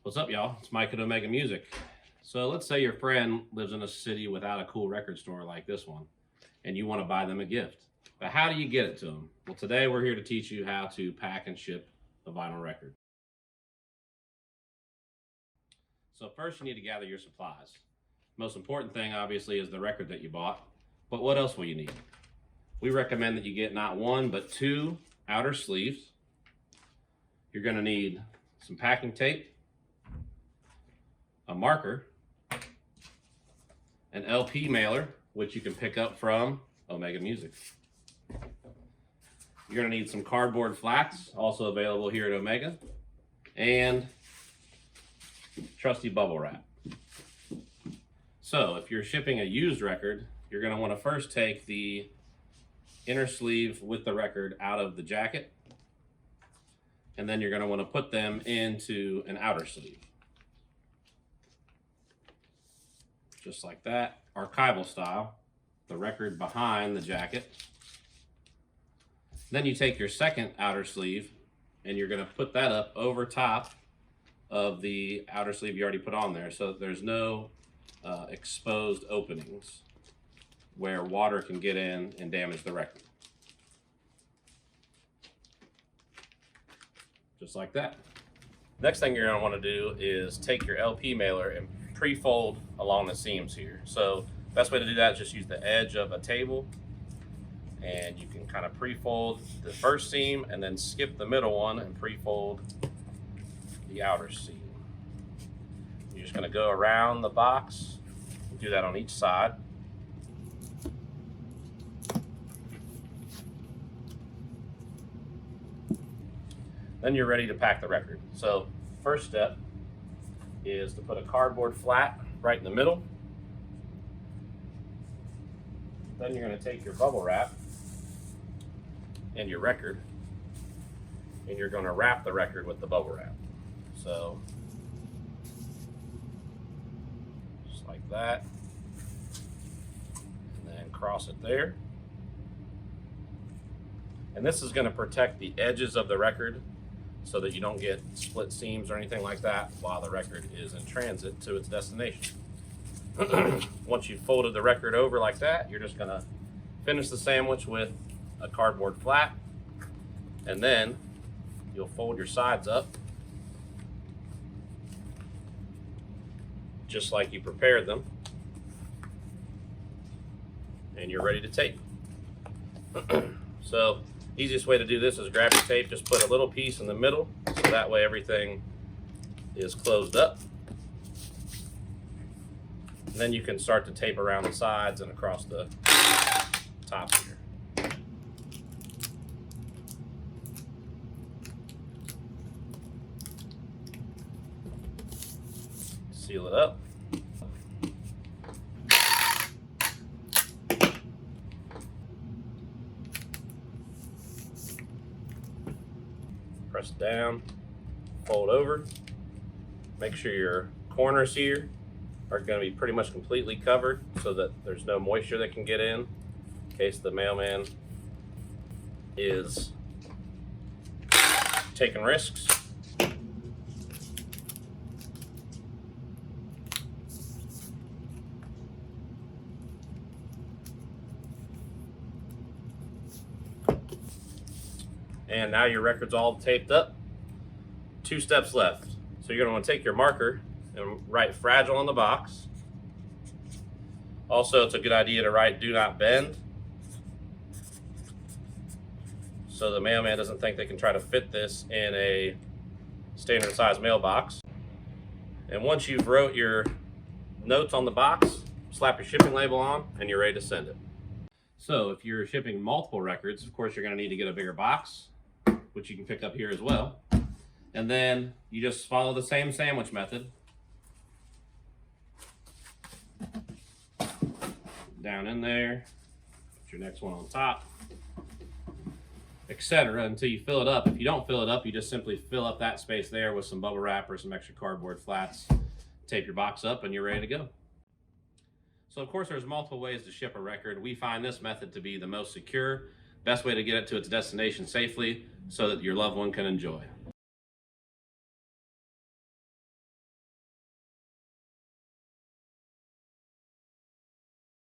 What's up, y'all? It's Mike at Omega Music. So let's say your friend lives in a city without a cool record store like this one, and you want to buy them a gift. But how do you get it to them? Well, today we're here to teach you how to pack and ship a vinyl record. So first you need to gather your supplies. Most important thing, obviously, is the record that you bought. But what else will you need? We recommend that you get not one, but 2 outer sleeves. You're going to need some packing tape, a marker, an LP mailer, which you can pick up from Omega Music. You're going to need some cardboard flats, also available here at Omega, and trusty bubble wrap. So if you're shipping a used record, you're going to want to first take the inner sleeve with the record out of the jacket, and then you're going to want to put them into an outer sleeve. Just like that, archival style, the record behind the jacket. Then you take your second outer sleeve and you're going to put that up over top of the outer sleeve you already put on there, so that there's no exposed openings where water can get in and damage the record. Just like that. Next thing you're going to want to do is take your LP mailer and pre-fold along the seams here. So best way to do that is just use the edge of a table, and you can kind of pre-fold the first seam and then skip the middle one and pre-fold the outer seam. You're just going to go around the box, do that on each side. Then you're ready to pack the record. So first step is to put a cardboard flat right in the middle. Then you're going to take your bubble wrap and your record, and you're going to wrap the record with the bubble wrap. So just like that, and then cross it there. And this is going to protect the edges of the record so that you don't get split seams or anything like that while the record is in transit to its destination. Once you've folded the record over like that, you're just gonna finish the sandwich with a cardboard flat, and then you'll fold your sides up just like you prepared them, and you're ready to tape. So easiest way to do this is grab your tape, just put a little piece in the middle, so that way everything is closed up. And then you can start to tape around the sides and across the top here. Seal it up. Press down, fold over. Make sure your corners here are going to be pretty much completely covered so that there's no moisture that can get in case the mailman is taking risks. And now your record's all taped up. 2 steps left. So you're going to want to take your marker and write fragile on the box. Also, it's a good idea to write do not bend, so the mailman doesn't think they can try to fit this in a standard size mailbox. And once you've wrote your notes on the box, slap your shipping label on and you're ready to send it. So if you're shipping multiple records, of course you're going to need to get a bigger box, which you can pick up here as well. And then you just follow the same sandwich method. Down in there, put your next one on top, etc. until you fill it up. If you don't fill it up, you just simply fill up that space there with some bubble wrap or some extra cardboard flats, tape your box up, and you're ready to go. So of course there's multiple ways to ship a record. We find this method to be the most secure, best way to get it to its destination safely so that your loved one can enjoy.